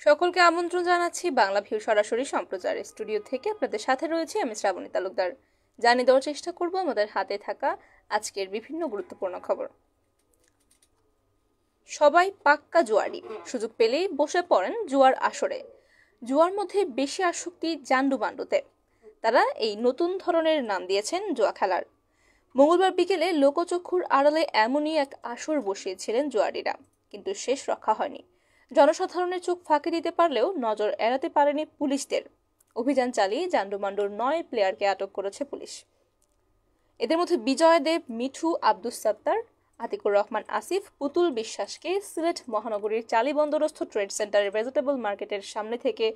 সকলকে আমন্ত্রণ জানাচ্ছি বাংলাভিউ সরাসরি সম্প্রচার স্টুডিও থেকে। আপনাদের সাথে রয়েছে আমি শ্রাবণী তালুকদার। জানিয়ে দেওয়ার চেষ্টা করব আমাদের হাতে থাকা আজকের বিভিন্ন গুরুত্বপূর্ণ খবর। সবাই পাক্কা জুয়ারি, সুযোগ পেলেই বসে পড়েন জুয়ার আসরে। জুয়ার মধ্যে বেশি আসক্তি জান্ডুবান্ডুতে। তারা এই নতুন ধরনের নাম দিয়েছেন জুয়া খেলার। মঙ্গলবার বিকেলে লোকচক্ষুর আড়ালে এমনই এক আসর বসিয়েছিলেন জুয়ারিরা, কিন্তু শেষ রক্ষা হয়নি। জনসাধারণের চোখ ফাঁকি দিতে পারলেও নজর এড়াতে পারেনি পুলিশদের। অভিযান চালিয়ে জান্ডুমান্ডুর 9 প্লেয়ারকে আটক করেছে পুলিশ। এদের মধ্যে বিজয় দেব, মিঠু, আব্দুস সাত্তার, আতিকুর রহমান আসিফ, পুতুল বিশ্বাসকে সিলেট মহানগরীর চালিবন্দরস্থ ট্রেড সেন্টারের ভেজিটেবল মার্কেটের সামনে থেকে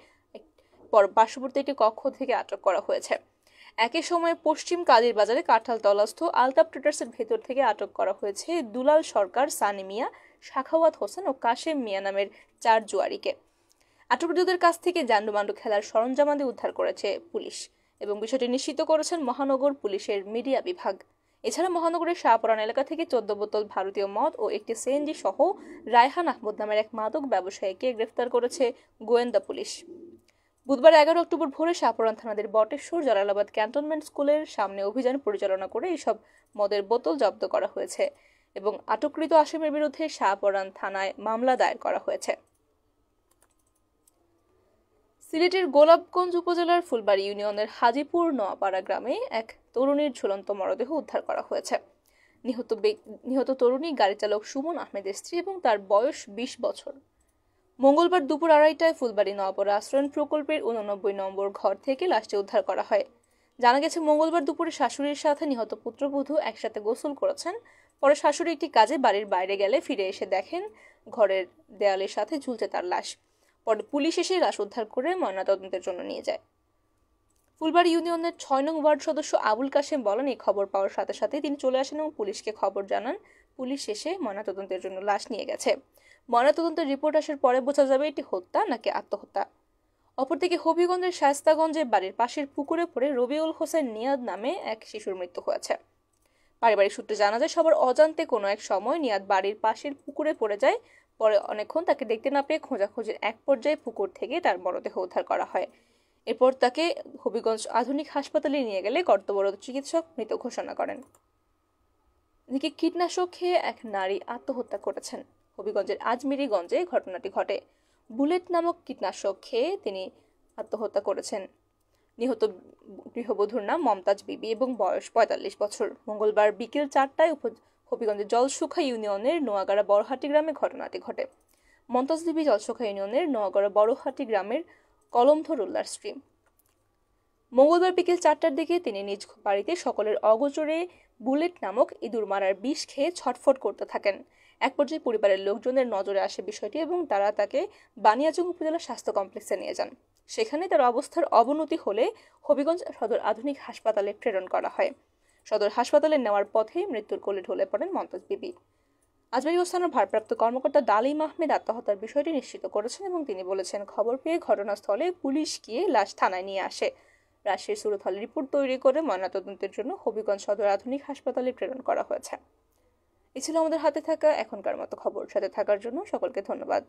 পার্শ্ববর্তী একটি কক্ষ থেকে আটক করা হয়েছে। একই সময়ে পশ্চিম কাদির বাজারে কাঁঠালতলাস্থ আলতাপ ট্রেডার্সের ভেতর থেকে আটক করা হয়েছে দুলাল সরকার, সানি মিয়া, সাখাওয়াত হোসেন ও কাশেম মিয়া নামের 4 জুয়ারিকে। আটককৃতদের কাছ থেকে জান্ডুমান্ডু খেলার সরঞ্জামাদি উদ্ধার করেছে পুলিশ এবং বিষয়টি নিশ্চিত করেছেন মহানগর পুলিশের মিডিয়া বিভাগ। এছাড়া মহানগরের শাহপরান এলাকা থেকে 14 বোতল ভারতীয় মদ ও একটি সিএনজি সহ রায়হান আহমদ নামের এক মাদক ব্যবসায়ীকে গ্রেফতার করেছে গোয়েন্দা পুলিশ। বুধবার 11 অক্টোবর ভোরে শাহপরান থানাদের বটেশ্বর জালালাবাদ ক্যান্টনমেন্ট স্কুলের সামনে অভিযান পরিচালনা করে এইসব মদের বোতল জব্দ করা হয়েছে এবং আটককৃত আসামির বিরুদ্ধে শাহপরান থানায় মামলা দায়ের করা হয়েছে। সিলেটের গোলাপগঞ্জ উপজেলার ফুলবাড়ি ইউনিয়নের হাজিপুর নোয়াপাড়া গ্রামে এক তরুণীর ঝুলন্ত মরদেহ উদ্ধার করা হয়েছে। নিহত তরুণী গাড়ি চালক সুমন আহমেদের স্ত্রী এবং তার বয়স 20 বছর। মঙ্গলবার দুপুর 2:30টায় ফুলবাড়ি নোয়াপাড়া আশ্রয়ণ প্রকল্পের 89 নম্বর ঘর থেকে লাশটি উদ্ধার করা হয়। জানা গেছে, মঙ্গলবার দুপুরে শাশুড়ির সাথে নিহত পুত্রবধূ একসাথে গোসল করেছেন। পরে শাশুড়ি একটি কাজে বাড়ির বাইরে গেলে ফিরে এসে দেখেন ঘরের দেয়ালের সাথে ঝুলছে তার লাশ। পরে পুলিশ এসে লাশ উদ্ধার করে ময়নাতদন্তের জন্য নিয়ে যায়। ফুলবাড়ি ইউনিয়নের 6 নং ওয়ার্ড সদস্য আবুল কাশেম বলেন, এই খবর পাওয়ার সাথে সাথে তিনি চলে আসেন এবং পুলিশকে খবর জানান। পুলিশ এসে ময়নাতদন্তের জন্য লাশ নিয়ে গেছে। ময়নাতদন্তের রিপোর্ট আসার পরে বোঝা যাবে এটি হত্যা নাকি আত্মহত্যা। অপরদিকে হবিগঞ্জের শায়েস্তাগঞ্জে বাড়ির পাশের পুকুরে পড়ে রবিউল হোসেন নিয়াদ নামে এক শিশুর মৃত্যু হয়েছে। পারিবারিক সূত্রে জানা যায়, সবার অজান্তে কোনো এক সময় নিয়াদ বাড়ির পাশের পুকুরে পড়ে যায়। পরে অনেকক্ষণ তাকে দেখতে না পেয়ে খোঁজাখুঁজির এক পর্যায়ে পুকুর থেকে তার মরদেহ উদ্ধার করা হয়। এরপর তাকে হবিগঞ্জ আধুনিক হাসপাতালে নিয়ে গেলে কর্তব্যরত চিকিৎসক মৃত ঘোষণা করেন। এদিকে কীটনাশক খেয়ে এক নারী আত্মহত্যা করেছেন। হবিগঞ্জের আজমিরিগঞ্জে ঘটনাটি ঘটে। বুলেট নামক কীটনাশক খেয়ে তিনি আত্মহত্যা করেছেন। নিহত গৃহবধূর নাম মমতাজ বিবি এবং বয়স 45 বছর। মঙ্গলবার বিকেল 4টায় হবিগঞ্জের জলসুখা ইউনিয়নের নোয়াগাড়া বড়হাটি গ্রামে ঘটনাটি ঘটে। মমতাজ বিবি জলসুখা ইউনিয়নের নোয়াগাড়া বড়হাটি গ্রামের কলমধর উল্লার স্ত্রী। মঙ্গলবার বিকেল 4টার দিকে তিনি নিজ বাড়িতে সকলের অগোচরে বুলেট নামক ইঁদুর মারার বিষ খেয়ে ছটফট করতে থাকেন। এক পর্যায়ে পরিবারের লোকজনের নজরে আসে বিষয়টি এবং তারা তাকে বানিয়াচং উপজেলা স্বাস্থ্য কমপ্লেক্সে নিয়ে যান। সেখানে তার অবস্থার অবনতি হলে হবিগঞ্জ সদর আধুনিক হাসপাতালে প্রেরণ করা হয়। সদর হাসপাতালে নেওয়ার পথে মৃত্যুর কোলে ঢলে পড়েন মমতাজ বিবি। আজমিরি থানার ভারপ্রাপ্ত কর্মকর্তা ডালিম আহমেদ আত্মহত্যার বিষয়টি নিশ্চিত করেছেন এবং তিনি বলেছেন, খবর পেয়ে ঘটনাস্থলে পুলিশ গিয়ে লাশ থানায় নিয়ে আসে। রাজশাহী সুরত হলে রিপোর্ট তৈরি করে ময়নাতদন্তের জন্য হবিগঞ্জ সদর আধুনিক হাসপাতালে প্রেরণ করা হয়েছে। এ ছিল আমাদের হাতে থাকা এখনকার মতো খবর। সাথে থাকার জন্য সকলকে ধন্যবাদ।